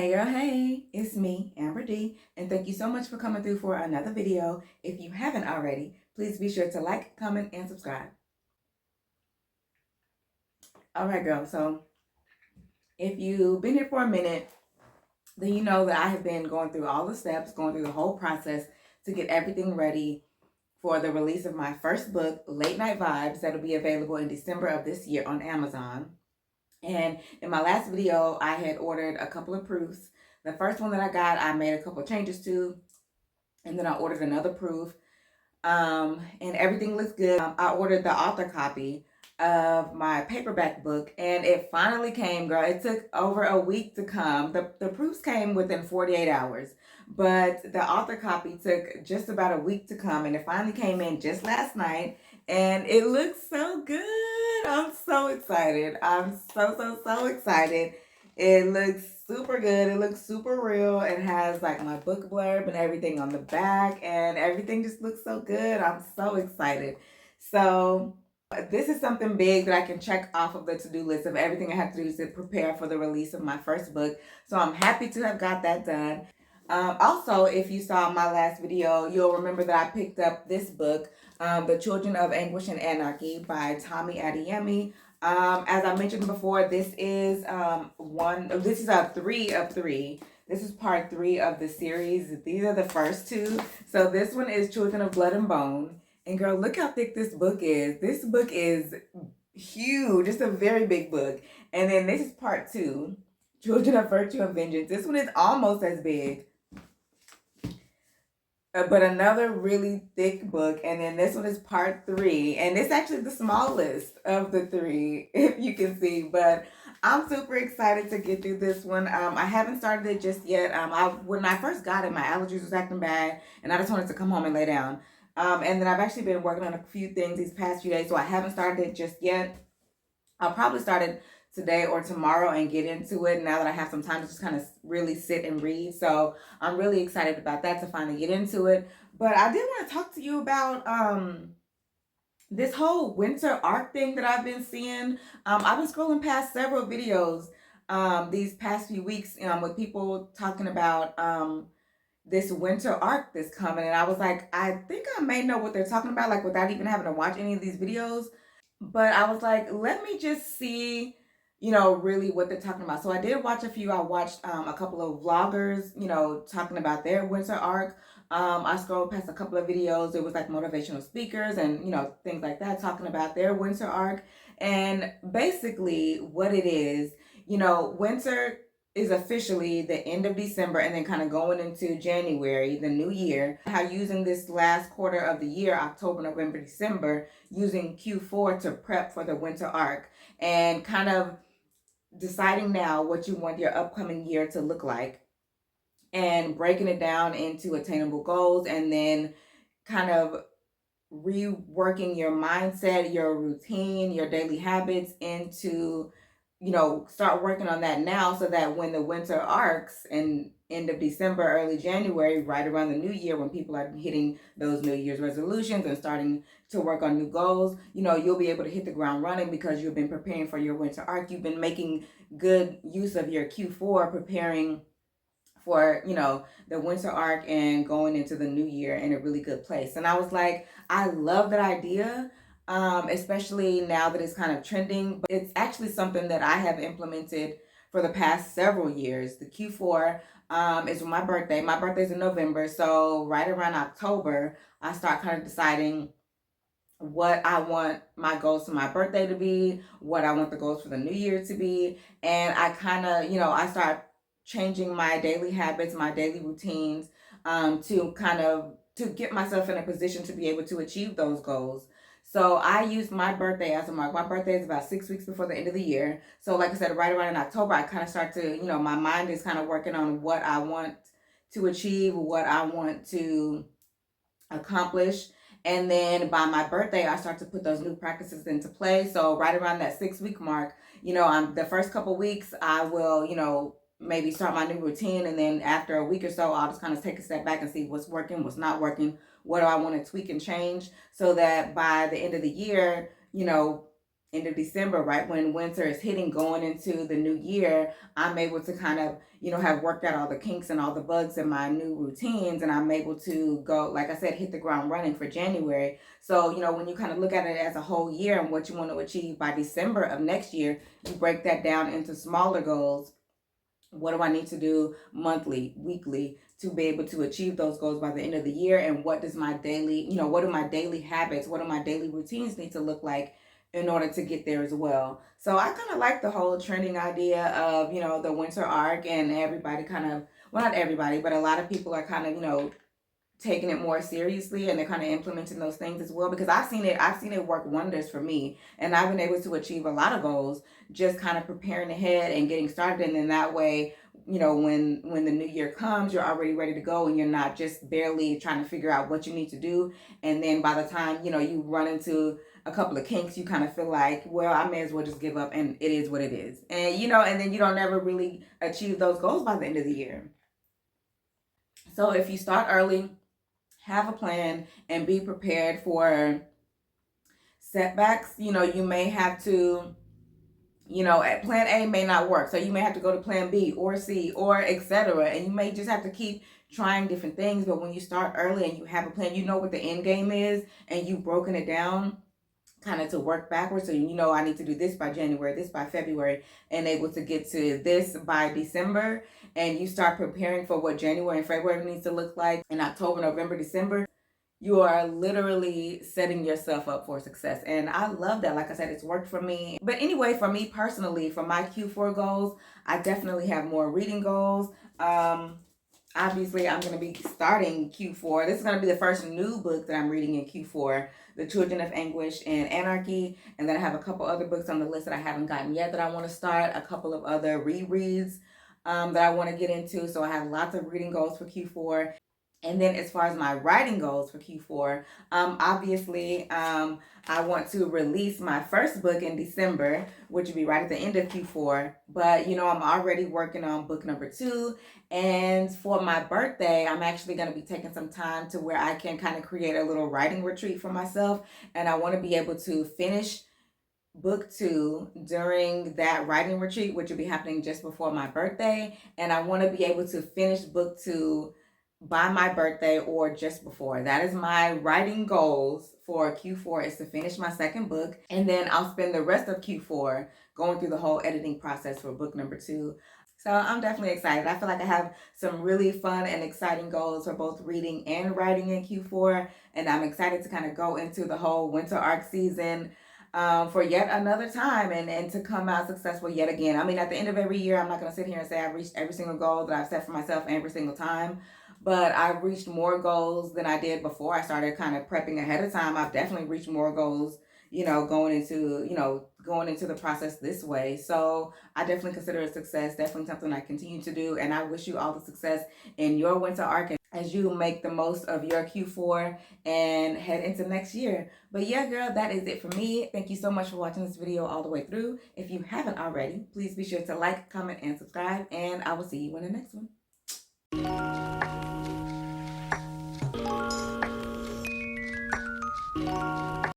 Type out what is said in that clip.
Hey girl, hey, it's me, Amber D, and thank you so much for coming through for another video. If you haven't already, please be sure to like, comment, and subscribe. All right, girl, so if you've been here for a minute, then you know that I have been going through all the steps, going through the whole process to get everything ready for the release of my first book, Late Night Vibes, that'll be available in December of this year on Amazon. And in my last video, I had ordered a couple of proofs. The first one that I got, I made a couple of changes to, and then I ordered another proof. And everything looks good. I ordered the author copy of my paperback book, and it finally came, girl. It took over a week to come. The proofs came within 48 hours, but the author copy took just about a week to come, and it finally came in just last night, and it looks so good. I'm so excited. I'm so excited. It looks super good. It looks super real. It has like my book blurb and everything on the back, and everything just looks so good. I'm so excited. So this is something big that I can check off of the to-do list of everything I have to do to prepare for the release of my first book. So I'm happy to have got that done. Also, if you saw my last video, you'll remember that I picked up this book, The Children of Anguish and Anarchy by Tomi Adeyemi. As I mentioned before, this is a 3 of 3. This is part 3 of the series. These are the first 2. So this one is Children of Blood and Bone. And girl, look how thick this book is. This book is huge. It's a very big book. And then this is part 2, Children of Virtue and Vengeance. This one is almost as big, but another really thick book. And then this one is part 3, and it's actually the smallest of the 3, if you can see. But I'm super excited to get through this one. I haven't started it just yet. When I first got it, my allergies was acting bad, and I just wanted to come home and lay down. And then I've actually been working on a few things these past few days, so I haven't started it just yet. I'll probably start it today or tomorrow and get into it now that I have some time to just kind of really sit and read. So I'm really excited about that, to finally get into it. But I did want to talk to you about this whole winter arc thing that I've been seeing. I've been scrolling past several videos these past few weeks with people talking about this winter arc that's coming. And I was like, I think I may know what they're talking about, like without even having to watch any of these videos. But I was like, let me just see, really what they're talking about. So I did watch a few. I watched a couple of vloggers, talking about their winter arc. I scrolled past a couple of videos. It was like motivational speakers and, things like that, talking about their winter arc. And basically what it is, winter is officially the end of December and then kind of going into January, the new year. How using this last quarter of the year, October, November, December, using Q4 to prep for the winter arc and kind of deciding now what you want your upcoming year to look like and breaking it down into attainable goals, and then kind of reworking your mindset, your routine, your daily habits into, start working on that now so that when the winter arcs and end of December, early January, right around the new year, when people are hitting those New Year's resolutions and starting to work on new goals, you'll be able to hit the ground running because you've been preparing for your winter arc. You've been making good use of your Q4, preparing for, the winter arc and going into the new year in a really good place. And I was like, I love that idea, especially now that it's kind of trending. But it's actually something that I have implemented for the past several years. The Q4 is my birthday. My birthday's in November. So right around October, I start kind of deciding what I want my goals for my birthday to be, what I want the goals for the new year to be. And I kind of, I start changing my daily habits, my daily routines, to get myself in a position to be able to achieve those goals. So I use my birthday as a mark. My birthday is about 6 weeks before the end of the year. So like I said, right around in October, I kind of start to, my mind is kind of working on what I want to achieve, what I want to accomplish. And then by my birthday, I start to put those new practices into play. So right around that 6-week mark, I'm the first couple weeks, I will, maybe start my new routine. And then after a week or so, I'll just kind of take a step back and see what's working, what's not working, what do I want to tweak and change, so that by the end of the year, end of December, right when winter is hitting, going into the new year, I'm able to kind of, have worked out all the kinks and all the bugs in my new routines. And I'm able to go, like I said, hit the ground running for January. So, when you kind of look at it as a whole year and what you want to achieve by December of next year, you break that down into smaller goals. What do I need to do monthly, weekly to be able to achieve those goals by the end of the year? And what does my daily, what do my daily habits, what do my daily routines need to look like in order to get there as well? So I kind of like the whole trending idea of, the winter arc, and everybody kind of, well, not everybody, but a lot of people are kind of, taking it more seriously, and they're kind of implementing those things as well, because I've seen it work wonders for me, and I've been able to achieve a lot of goals just kind of preparing ahead and getting started. And then that way, when the new year comes, you're already ready to go, and you're not just barely trying to figure out what you need to do. And then by the time you run into a couple of kinks, you kind of feel like, well, I may as well just give up, and it is what it is. And and then you don't never really achieve those goals by the end of the year. So if you start early, have a plan, and be prepared for setbacks. You may have to, plan A may not work. So you may have to go to plan B or C or etc. And you may just have to keep trying different things. But when you start early and you have a plan, you know what the end game is, and you've broken it down kind of to work backwards. So I need to do this by January, this by February, and able to get to this by December. And you start preparing for what January and February needs to look like in October, November, December. You are literally setting yourself up for success. And I love that. Like I said, it's worked for me. But anyway, for me personally, for my Q4 goals, I definitely have more reading goals. Obviously, I'm going to be starting Q4. This is going to be the first new book that I'm reading in Q4, The Children of Anguish and Anarchy. And then I have a couple other books on the list that I haven't gotten yet that I want to start, a couple of other rereads that I want to get into. So I have lots of reading goals for Q4. And then as far as my writing goals for Q4, obviously, I want to release my first book in December, which will be right at the end of Q4. But, I'm already working on book number 2. And for my birthday, I'm actually going to be taking some time to where I can kind of create a little writing retreat for myself. And I want to be able to finish book 2 during that writing retreat, which will be happening just before my birthday. And I want to be able to finish book 2 by my birthday or just before. That is my writing goals for Q4, is to finish my second book. And then I'll spend the rest of Q4 going through the whole editing process for book number 2. So I'm definitely excited. I feel like I have some really fun and exciting goals for both reading and writing in Q4. And I'm excited to kind of go into the whole winter arc season for yet another time, and to come out successful yet again. I mean, at the end of every year, I'm not going to sit here and say I've reached every single goal that I've set for myself every single time. But I've reached more goals than I did before I started kind of prepping ahead of time. I've definitely reached more goals, going into the process this way. So I definitely consider it a success, definitely something I continue to do. And I wish you all the success in your winter arc as you make the most of your Q4 and head into next year. But yeah, girl, that is it for me. Thank you so much for watching this video all the way through. If you haven't already, please be sure to like, comment, and subscribe. And I will see you in the next one.